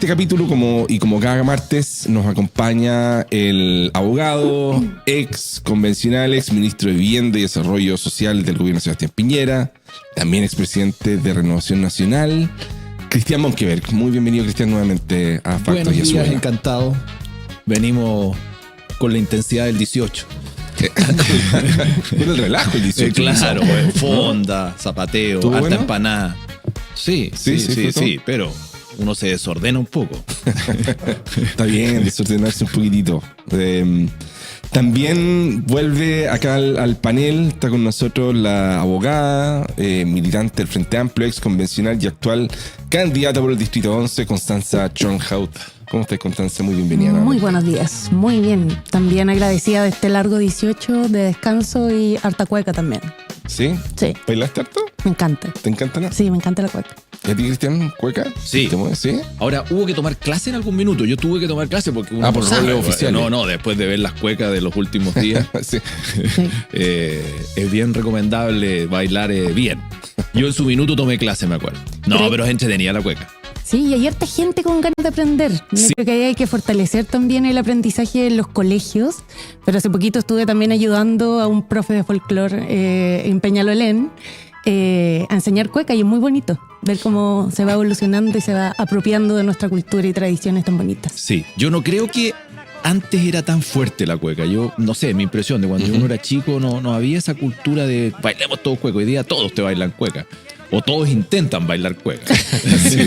Este capítulo, como cada martes, nos acompaña el abogado, ex convencional, ex ministro de Vivienda y Desarrollo Social del gobierno de Sebastián Piñera, también expresidente de Renovación Nacional, Cristian Monkeberg. Muy bienvenido, Cristian, nuevamente a Factos Buenos y a su días, Vena. encantado. Venimos con la intensidad del 18. Con el relajo el 18. Claro, fonda, zapateo, ¿Estuvo harta bueno? empanada. Sí, pero uno se desordena un poco. Está bien, desordenarse un poquitito. También vuelve acá al panel, está con nosotros la abogada, militante del Frente Amplio, ex convencional y actual candidata por el Distrito 11, Constanza Tronhout. ¿Cómo estás, Constanza? Muy bienvenida. Muy buenos días, muy bien. También agradecida de este largo 18 de descanso y harta cueca también. ¿Sí? Sí. ¿Bailaste harto? Me encanta. ¿Te encanta, no? Sí, me encanta la cueca. ¿Y a ti, Cristian, cueca? Sí. ¿Te mueves? ¿Sí? Ahora, hubo que tomar clase en algún minuto. Yo tuve que tomar clase porque uno por no sabe, roles oficiales. No, después de ver las cuecas de los últimos días. Sí. Sí. Es bien recomendable bailar bien. Yo en su minuto tomé clase, me acuerdo. No, pero es entretenida la cueca. Sí, y hay harta gente con ganas de aprender. Sí. Creo que hay que fortalecer también el aprendizaje en los colegios. Pero hace poquito estuve también ayudando a un profe de folclore en Peñalolén a enseñar cueca, y es muy bonito ver cómo se va evolucionando y se va apropiando de nuestra cultura y tradiciones tan bonitas. Sí, yo no creo que antes era tan fuerte la cueca. Yo no sé, mi impresión de cuando uno era chico no había esa cultura de bailemos todos cueca. Hoy día todos te bailan cueca. O todos intentan bailar cueca. Sí.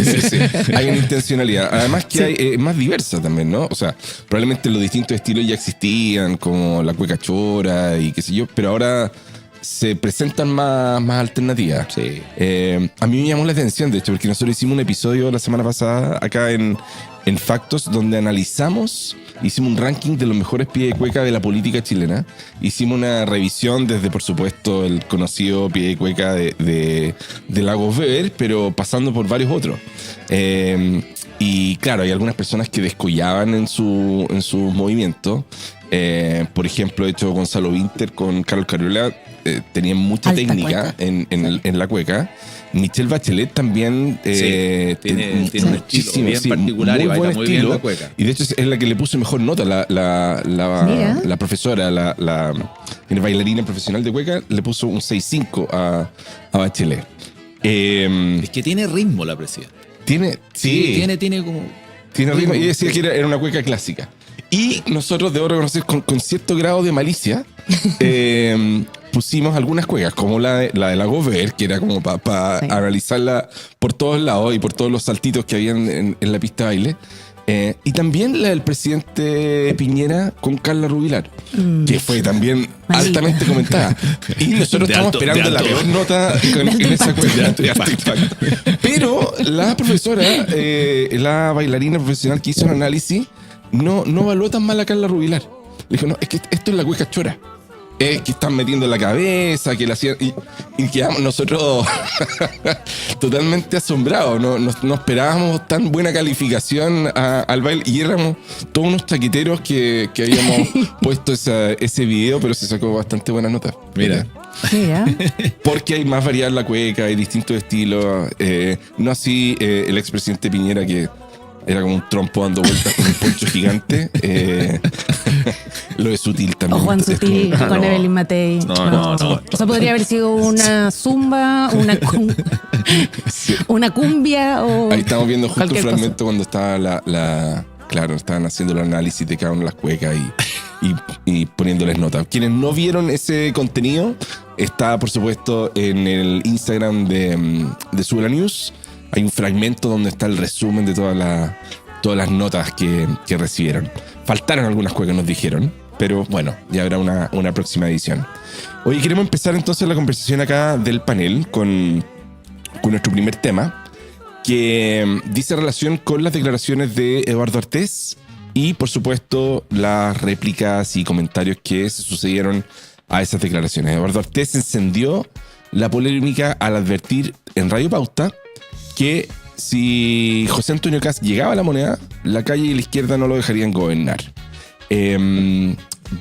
Hay una intencionalidad. Además que hay más diversa también, ¿no? O sea, probablemente los distintos estilos ya existían, como la cueca chora y qué sé yo, pero ahora se presentan más alternativas. Sí. A mí me llamó la atención, de hecho, porque nosotros hicimos un episodio la semana pasada acá en Factos, donde hicimos un ranking de los mejores pies de cueca de la política chilena. Hicimos una revisión desde, por supuesto, el conocido pie de cueca de Lagos Weber, pero pasando por varios otros. Y claro, hay algunas personas que descollaban en su movimiento. Por ejemplo, de hecho, Gonzalo Winter con Carlos Cariola tenían mucha Alta técnica en la cueca. Michelle Bachelet también tiene un estilo bien particular y baila muy bien la cueca. Y de hecho es la que le puso mejor nota la profesora, la bailarina profesional de cueca, le puso un 6.5 a Bachelet. Es que tiene ritmo la presidenta. Tiene como... Tiene ritmo, y decía que era una cueca clásica. Y nosotros, debo reconocer, con cierto grado de malicia, pusimos algunas cuecas, como la de Lagos Weber, que era como para analizarla por todos lados y por todos los saltitos que habían en la pista de baile. Y también la del presidente Piñera con Carla Rubilar, que fue también altamente comentada. Y nosotros estamos esperando la peor nota en esa cueca. Pero la profesora, la bailarina profesional que hizo el análisis, no evaluó tan mal a Carla Rubilar. Le dijo, no, es que esto es la cueca chora. Es que están metiendo en la cabeza, que la hacían. Y quedamos nosotros totalmente asombrados. No esperábamos tan buena calificación al baile. Y éramos todos unos chaqueteros que habíamos puesto ese video, pero se sacó bastante buena nota. Mira. Porque hay más variedad en la cueca, hay distintos estilos. No así el expresidente Piñera, que era como un trompo dando vueltas con un poncho gigante. Lo de Sutil también. O Juan Sutil con Evelyn Matei. No. Eso podría haber sido una zumba, una cumbia o... Ahí estamos viendo justo un cualquier fragmento cosa. cuando estaba claro, estaban haciendo el análisis de cada una de las cuecas y poniéndoles notas. Quienes no vieron ese contenido, está por supuesto en el Instagram de Sube la News. Hay un fragmento donde está el resumen de todas las notas que recibieron. Faltaron algunas cuecas, nos dijeron, pero bueno, ya habrá una próxima edición. Hoy queremos empezar entonces la conversación acá del panel con nuestro primer tema, que dice relación con las declaraciones de Eduardo Artés y, por supuesto, las réplicas y comentarios que se sucedieron a esas declaraciones. Eduardo Artés encendió la polémica al advertir en Radio Pauta que si José Antonio Kast llegaba a la moneda, la calle y la izquierda no lo dejarían gobernar.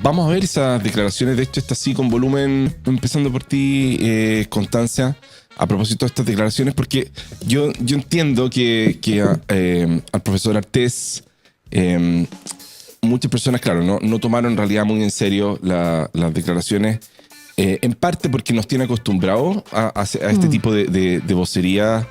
Vamos a ver esas declaraciones. De hecho, está así con volumen, empezando por ti, Constancia. a propósito de estas declaraciones, porque yo entiendo que al profesor Artés, muchas personas, claro, no tomaron en realidad muy en serio las declaraciones, en parte porque nos tiene acostumbrados a este tipo de vocería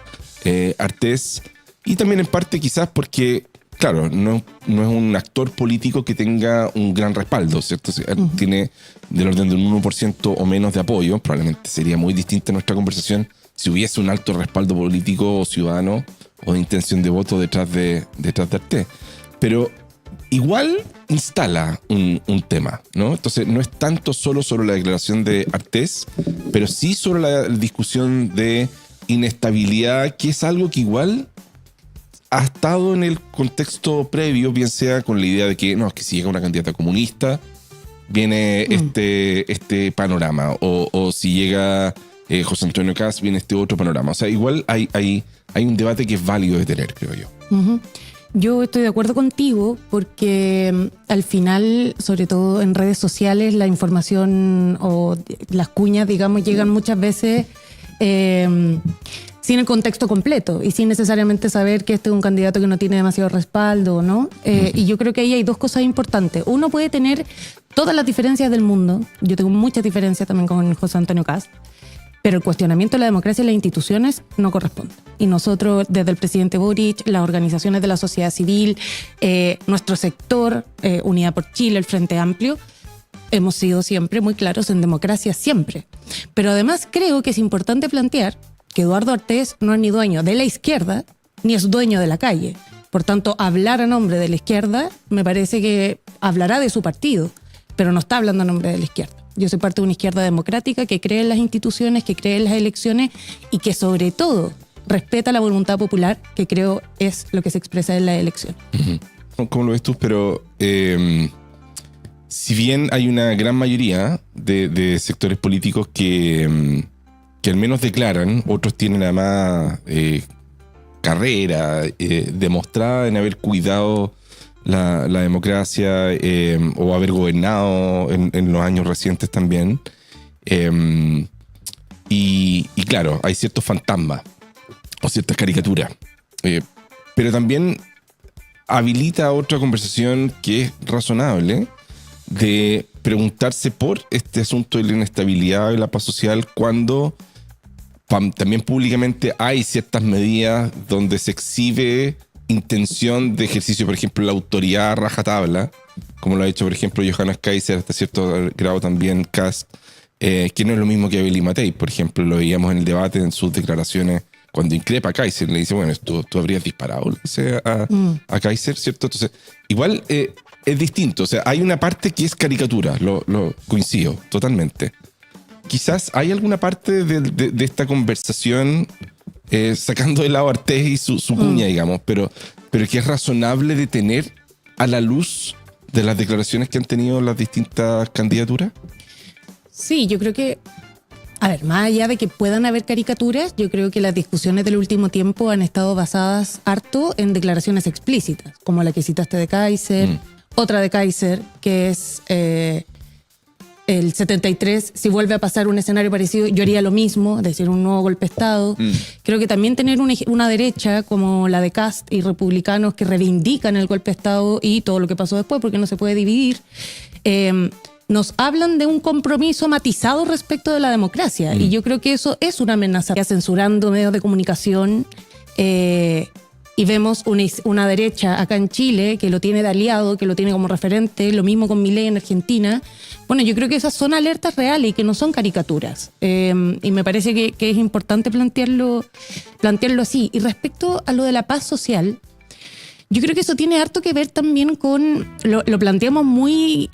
Artés, y también en parte quizás porque, claro, no es un actor político que tenga un gran respaldo, ¿cierto? Tiene del orden de un 1% o menos de apoyo. Probablemente sería muy distinta nuestra conversación si hubiese un alto respaldo político o ciudadano o de intención de voto detrás de Artés. Pero igual instala un tema, ¿no? Entonces no es tanto solo sobre la declaración de Artés, pero sí sobre la discusión de inestabilidad, que es algo que igual ha estado en el contexto previo, bien sea con la idea de que, no, es que si llega una candidata comunista, viene este panorama, o si llega José Antonio Kast, viene este otro panorama. O sea, igual hay un debate que es válido de tener, creo yo. Uh-huh. Yo estoy de acuerdo contigo porque al final, sobre todo en redes sociales, la información o las cuñas, digamos, llegan muchas veces sin el contexto completo y sin necesariamente saber que este es un candidato que no tiene demasiado respaldo, ¿no? Y yo creo que ahí hay dos cosas importantes. Uno puede tener todas las diferencias del mundo. Yo tengo muchas diferencias también con José Antonio Kast, pero el cuestionamiento de la democracia y las instituciones no corresponde. Y nosotros, desde el presidente Boric, las organizaciones de la sociedad civil, nuestro sector, Unidad por Chile, el Frente Amplio, hemos sido siempre muy claros en democracia, siempre. Pero además creo que es importante plantear que Eduardo Artés no es ni dueño de la izquierda, ni es dueño de la calle. Por tanto, hablar a nombre de la izquierda me parece que hablará de su partido, pero no está hablando a nombre de la izquierda. Yo soy parte de una izquierda democrática que cree en las instituciones, que cree en las elecciones y que sobre todo respeta la voluntad popular, que creo es lo que se expresa en las elecciones. ¿Cómo lo ves tú? Pero si bien hay una gran mayoría de sectores políticos que al menos declaran, otros tienen además carrera demostrada en haber cuidado la democracia o haber gobernado en los años recientes también. Y claro, hay ciertos fantasmas o ciertas caricaturas. Pero también habilita otra conversación que es razonable de preguntarse por este asunto de la inestabilidad y la paz social cuando también públicamente hay ciertas medidas donde se exhibe intención de ejercicio, por ejemplo, la autoridad a rajatabla, como lo ha hecho, por ejemplo, Johannes Kaiser, hasta cierto grado también Kast, que no es lo mismo que Abel y Matei. Por ejemplo, lo veíamos en el debate, en sus declaraciones, cuando increpa a Kaiser, le dice, bueno, tú habrías disparado a Kaiser, ¿cierto? Entonces, igual es distinto. O sea, hay una parte que es caricatura, lo coincido totalmente. Quizás hay alguna parte de esta conversación sacando de lado a Artés y su cuña, digamos, pero que es razonable de tener a la luz de las declaraciones que han tenido las distintas candidaturas. Sí, yo creo que, a ver, más allá de que puedan haber caricaturas, yo creo que las discusiones del último tiempo han estado basadas harto en declaraciones explícitas, como la que citaste de Kaiser, otra de Kaiser, que es el 73, si vuelve a pasar un escenario parecido, yo haría lo mismo, es decir, un nuevo golpe de Estado. Creo que también tener una derecha como la de Kast y republicanos que reivindican el golpe de Estado y todo lo que pasó después, porque no se puede dividir, nos hablan de un compromiso matizado respecto de la democracia. Y yo creo que eso es una amenaza. Censurando medios de comunicación, y vemos una derecha acá en Chile que lo tiene de aliado, que lo tiene como referente, lo mismo con Milei en Argentina. Bueno, yo creo que esas son alertas reales y que no son caricaturas. Y me parece que es importante plantearlo así. Y respecto a lo de la paz social, yo creo que eso tiene harto que ver también con, lo planteamos muy,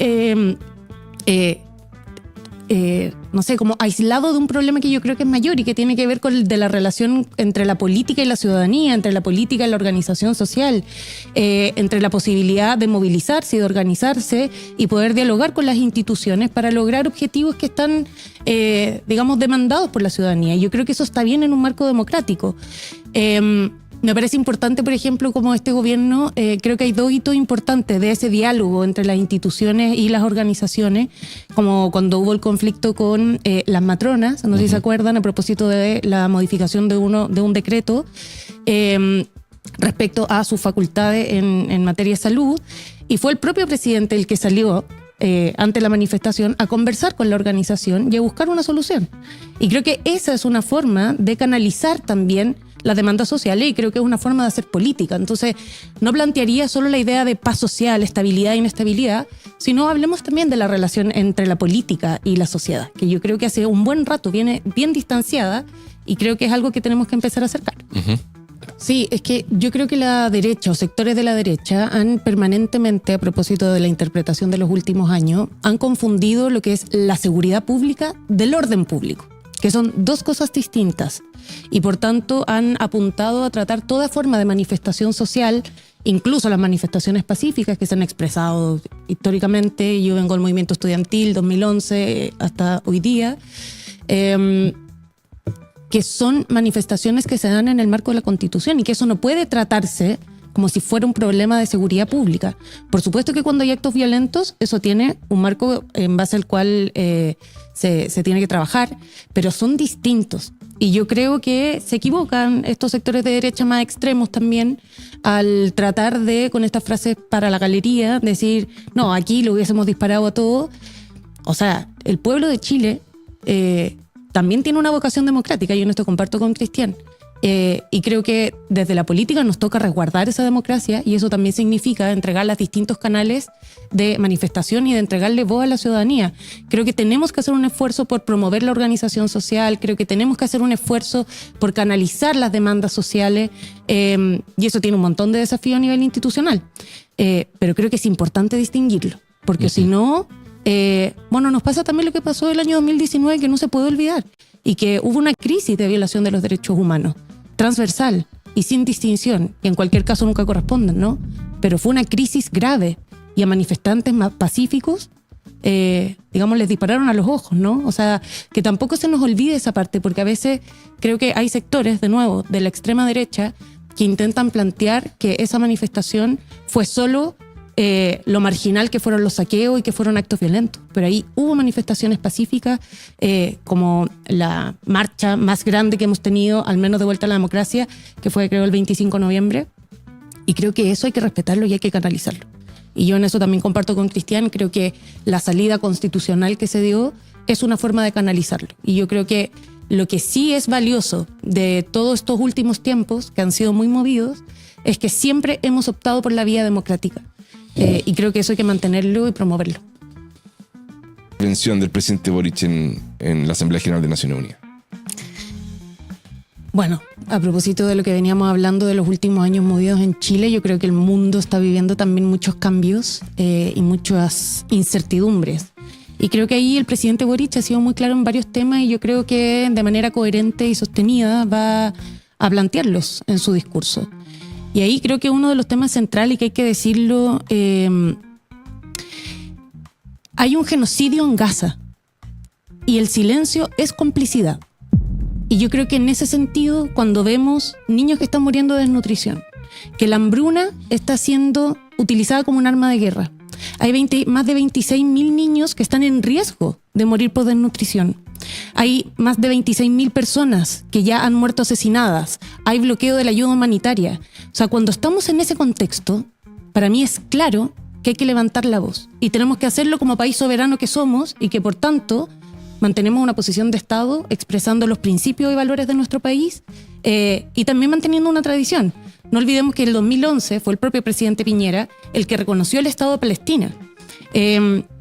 no sé, como aislado de un problema que yo creo que es mayor y que tiene que ver con el de la relación entre la política y la ciudadanía, entre la política y la organización social, entre la posibilidad de movilizarse y de organizarse y poder dialogar con las instituciones para lograr objetivos que están, digamos, demandados por la ciudadanía. Y yo creo que eso está bien en un marco democrático. Me parece importante, por ejemplo, como este gobierno, creo que hay 2 hitos importantes de ese diálogo entre las instituciones y las organizaciones, como cuando hubo el conflicto con las matronas, no sé si se acuerdan, a propósito de la modificación de un decreto respecto a sus facultades en materia de salud, y fue el propio presidente el que salió ante la manifestación a conversar con la organización y a buscar una solución. Y creo que esa es una forma de canalizar también las demandas sociales, y creo que es una forma de hacer política. Entonces, no plantearía solo la idea de paz social, estabilidad e inestabilidad, sino hablemos también de la relación entre la política y la sociedad, que yo creo que hace un buen rato viene bien distanciada, y creo que es algo que tenemos que empezar a acercar. Sí, es que yo creo que la derecha o sectores de la derecha han permanentemente, a propósito de la interpretación de los últimos años, han confundido lo que es la seguridad pública del orden público, que son 2 cosas distintas, y por tanto han apuntado a tratar toda forma de manifestación social, incluso las manifestaciones pacíficas que se han expresado históricamente. Yo vengo del movimiento estudiantil 2011 hasta hoy día, que son manifestaciones que se dan en el marco de la Constitución, y que eso no puede tratarse como si fuera un problema de seguridad pública. Por supuesto que cuando hay actos violentos, eso tiene un marco en base al cual se tiene que trabajar, pero son distintos. Y yo creo que se equivocan estos sectores de derecha más extremos también al tratar de, con estas frases para la galería, decir, no, aquí lo hubiésemos disparado a todo. O sea, el pueblo de Chile también tiene una vocación democrática, yo en esto comparto con Cristian. Y creo que desde la política nos toca resguardar esa democracia, y eso también significa entregar los distintos canales de manifestación y de entregarle voz a la ciudadanía. Creo que tenemos que hacer un esfuerzo por promover la organización social, creo que tenemos que hacer un esfuerzo por canalizar las demandas sociales, y eso tiene un montón de desafíos a nivel institucional. Pero creo que es importante distinguirlo, porque si no, bueno, nos pasa también lo que pasó el año 2019, que no se puede olvidar, y que hubo una crisis de violación de los derechos humanos, transversal y sin distinción, y en cualquier caso nunca corresponden, ¿no? Pero fue una crisis grave, y a manifestantes más pacíficos, digamos, les dispararon a los ojos, ¿no? O sea, que tampoco se nos olvide esa parte, porque a veces creo que hay sectores, de nuevo, de la extrema derecha, que intentan plantear que esa manifestación fue solo lo marginal que fueron los saqueos y que fueron actos violentos. Pero ahí hubo manifestaciones pacíficas, como la marcha más grande que hemos tenido, al menos de vuelta a la democracia, que fue, creo, el 25 de noviembre. Y creo que eso hay que respetarlo y hay que canalizarlo. Y yo en eso también comparto con Cristian, creo que la salida constitucional que se dio es una forma de canalizarlo. Y yo creo que lo que sí es valioso de todos estos últimos tiempos, que han sido muy movidos, es que siempre hemos optado por la vía democrática. Y creo que eso hay que mantenerlo y promoverlo. Intervención del presidente Boric en la Asamblea General de Naciones Unidas. Bueno, a propósito de lo que veníamos hablando de los últimos años movidos en Chile, yo creo que el mundo está viviendo también muchos cambios y muchas incertidumbres. Y creo que ahí el presidente Boric ha sido muy claro en varios temas, y yo creo que de manera coherente y sostenida va a plantearlos en su discurso. Y ahí creo que uno de los temas centrales, y que hay que decirlo, hay un genocidio en Gaza, y el silencio es complicidad. Y yo creo que en ese sentido, cuando vemos niños que están muriendo de desnutrición, que la hambruna está siendo utilizada como un arma de guerra, hay más de 26.000 niños que están en riesgo de morir por desnutrición. Hay más de 26.000 personas que ya han muerto asesinadas. Hay bloqueo de la ayuda humanitaria. O sea, cuando estamos en ese contexto, para mí es claro que hay que levantar la voz. Y tenemos que hacerlo como país soberano que somos, y que por tanto mantenemos una posición de Estado expresando los principios y valores de nuestro país, y también manteniendo una tradición. No olvidemos que en el 2011 fue el propio presidente Piñera el que reconoció el Estado de Palestina.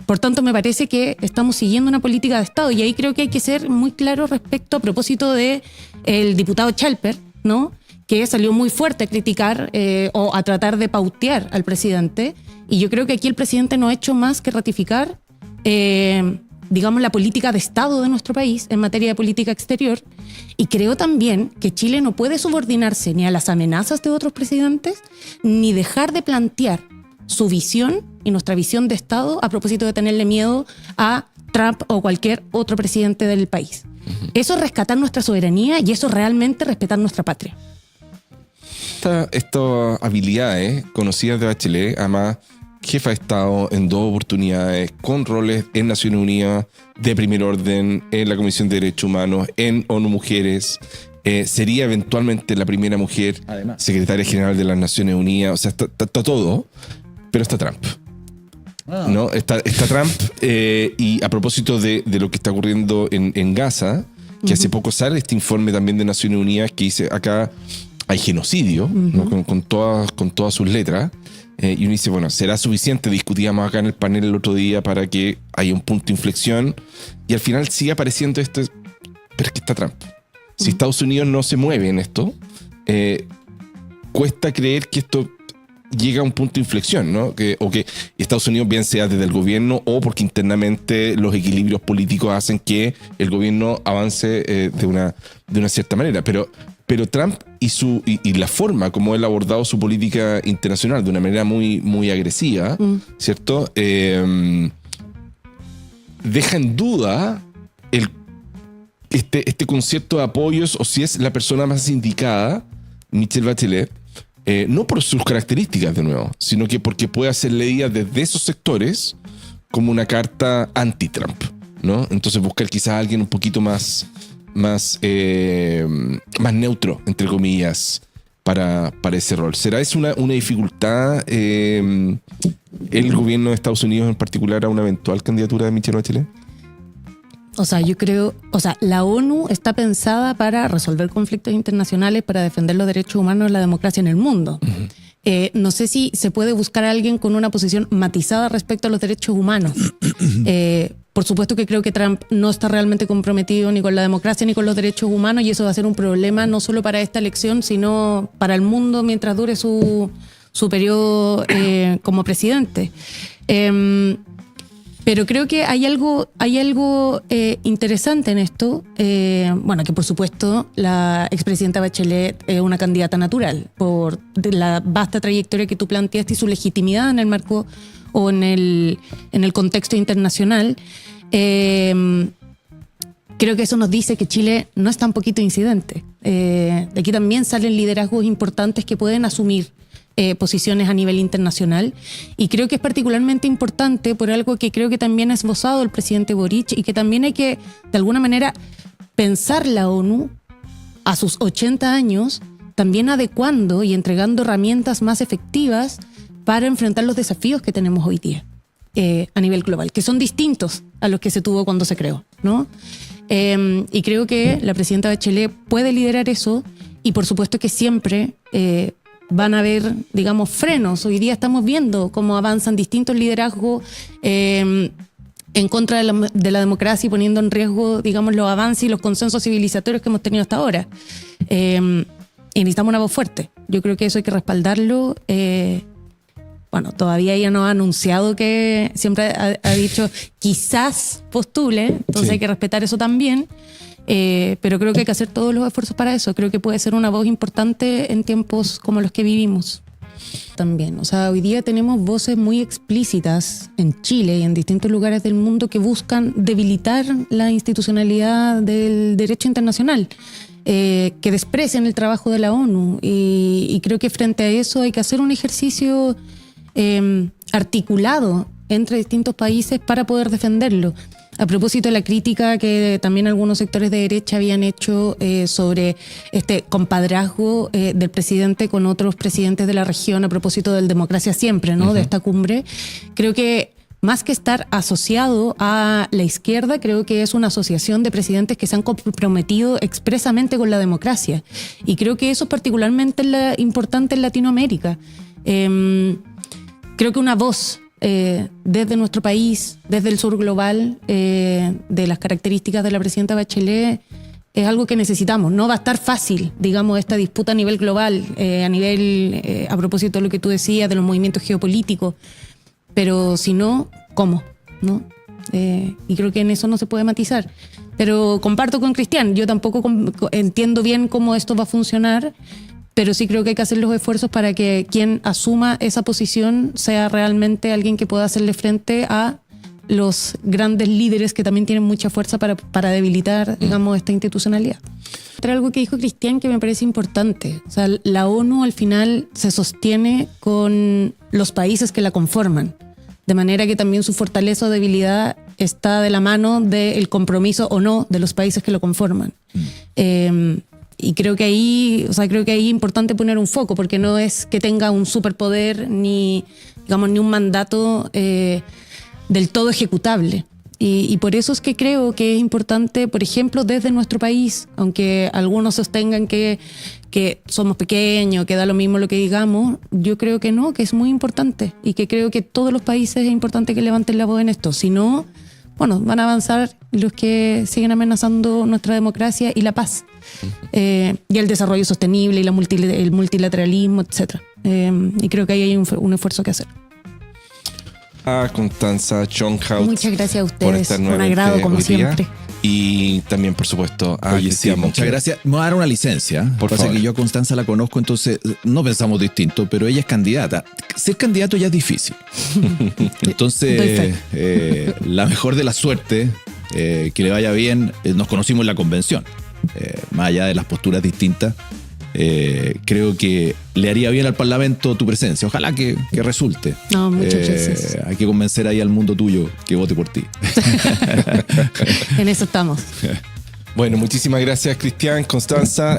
Por tanto, me parece que estamos siguiendo una política de Estado, y ahí creo que hay que ser muy claro respecto, a propósito de el diputado Chalper, ¿no?, que salió muy fuerte a criticar o a tratar de pautear al presidente. Y yo creo que aquí el presidente no ha hecho más que ratificar, digamos, la política de Estado de nuestro país en materia de política exterior. Y creo también que Chile no puede subordinarse ni a las amenazas de otros presidentes, ni dejar de plantear su visión y nuestra visión de Estado a propósito de tenerle miedo a Trump o cualquier otro presidente del país. Eso es rescatar nuestra soberanía, y eso es realmente respetar nuestra patria. estas habilidades conocidas de Bachelet, además jefa de Estado en 2 oportunidades, con roles en Naciones Unidas de primer orden, en la Comisión de Derechos Humanos, en ONU Mujeres, sería eventualmente la primera mujer Además. secretaria general de las Naciones Unidas. O sea, está todo, pero está Trump. ¿No? Está Trump, y a propósito de lo que está ocurriendo en Gaza, que hace poco sale este informe también de Naciones Unidas que dice acá hay genocidio, ¿no? con todas sus letras, y uno dice, bueno, ¿será suficiente? Discutíamos acá en el panel el otro día para que haya un punto de inflexión, y al final sigue apareciendo esto, pero es que está Trump. Si Estados Unidos no se mueve en esto, cuesta creer que esto llega a un punto de inflexión, ¿no? O que Estados Unidos, bien sea desde el gobierno o porque internamente los equilibrios políticos hacen que el gobierno avance de una cierta manera. Pero Trump y la forma como él ha abordado su política internacional de una manera muy, muy agresiva, ¿cierto? Deja en duda este concierto de apoyos, o si es la persona más indicada, Michelle Bachelet, no por sus características de nuevo, sino que porque puede ser leída desde esos sectores como una carta anti-Trump, ¿no? Entonces buscar quizás a alguien un poquito más neutro, entre comillas, para ese rol. ¿Será eso una dificultad el gobierno de Estados Unidos en particular a una eventual candidatura de Michelle Bachelet? O sea, yo creo, la ONU está pensada para resolver conflictos internacionales, para defender los derechos humanos y la democracia en el mundo. No sé si se puede buscar a alguien con una posición matizada respecto a los derechos humanos. Por supuesto que creo que Trump no está realmente comprometido ni con la democracia ni con los derechos humanos, y eso va a ser un problema no solo para esta elección, sino para el mundo mientras dure su periodo como presidente. Pero creo que hay algo interesante en esto. Bueno, que por supuesto la expresidenta Bachelet es una candidata natural por la vasta trayectoria que tú planteaste y su legitimidad en el marco o en el contexto internacional. Creo que eso nos dice que Chile no es tan poquito incidente. De aquí también salen liderazgos importantes que pueden asumir posiciones a nivel internacional, y creo que es particularmente importante por algo que creo que también ha esbozado el presidente Boric, y que también hay que de alguna manera pensar la ONU a sus 80 años también adecuando y entregando herramientas más efectivas para enfrentar los desafíos que tenemos hoy día a nivel global, que son distintos a los que se tuvo cuando se creó, ¿no? Y creo que la presidenta Bachelet puede liderar eso, y por supuesto que siempre van a haber, digamos, frenos. Hoy día estamos viendo cómo avanzan distintos liderazgos en contra de la democracia y poniendo en riesgo, digamos, los avances y los consensos civilizatorios que hemos tenido hasta ahora. Y necesitamos una voz fuerte. Yo creo que eso hay que respaldarlo. Bueno, todavía ella no ha anunciado, que siempre ha dicho quizás postule, entonces sí, hay que respetar eso también. Pero creo que hay que hacer todos los esfuerzos para eso. Creo que puede ser una voz importante en tiempos como los que vivimos también. O sea, hoy día tenemos voces muy explícitas en Chile y en distintos lugares del mundo que buscan debilitar la institucionalidad del derecho internacional, que desprecian el trabajo de la ONU, y creo que frente a eso hay que hacer un ejercicio articulado entre distintos países para poder defenderlo. A propósito de la crítica que también algunos sectores de derecha habían hecho sobre este compadrazgo del presidente con otros presidentes de la región a propósito del Democracia Siempre, ¿no? Uh-huh. De esta cumbre, creo que más que estar asociado a la izquierda, creo que es una asociación de presidentes que se han comprometido expresamente con la democracia. Y creo que eso es particularmente importante en Latinoamérica. Creo que una voz desde nuestro país, desde el sur global, de las características de la presidenta Bachelet, es algo que necesitamos. No va a estar fácil, digamos, esta disputa a nivel global, a propósito de lo que tú decías, de los movimientos geopolíticos, pero si no, ¿cómo? ¿No? Y creo que en eso no se puede matizar. Pero comparto con Cristian, yo tampoco entiendo bien cómo esto va a funcionar, pero sí creo que hay que hacer los esfuerzos para que quien asuma esa posición sea realmente alguien que pueda hacerle frente a los grandes líderes que también tienen mucha fuerza para debilitar, digamos, esta institucionalidad. Pero algo que dijo Cristian que me parece importante. O sea, la ONU al final se sostiene con los países que la conforman. De manera que también su fortaleza o debilidad está de la mano del compromiso o no de los países que lo conforman. Y creo que ahí es importante poner un foco, porque no es que tenga un superpoder ni un mandato del todo ejecutable. Y por eso es que creo que es importante, por ejemplo, desde nuestro país, aunque algunos sostengan que somos pequeños, que da lo mismo lo que digamos, yo creo que no, que es muy importante y que creo que todos los países es importante que levanten la voz en esto. Si no, bueno, van a avanzar los que siguen amenazando nuestra democracia y la paz, y el desarrollo sostenible y el multilateralismo, etc. Y creo que ahí hay un esfuerzo que hacer. A Constanza Schönhaus. Muchas gracias a por ustedes. estar Un nuevamente agrado, como hoy día. siempre. Y también, por supuesto, a Oye, sí, Cristian muchas Monge. gracias. Me voy a dar una licencia. Por Pasa favor. que yo a Constanza la conozco, entonces no pensamos distinto, pero ella es candidata. Ser candidato ya es difícil. Doy Entonces, la mejor de la suerte, que le vaya bien. Nos conocimos en la convención. Más allá de las posturas distintas, creo que le haría bien al Parlamento tu presencia. Ojalá que resulte. No, muchas gracias. Hay que convencer ahí al mundo tuyo que vote por ti. En eso estamos. Bueno, muchísimas gracias, Cristian, Constanza.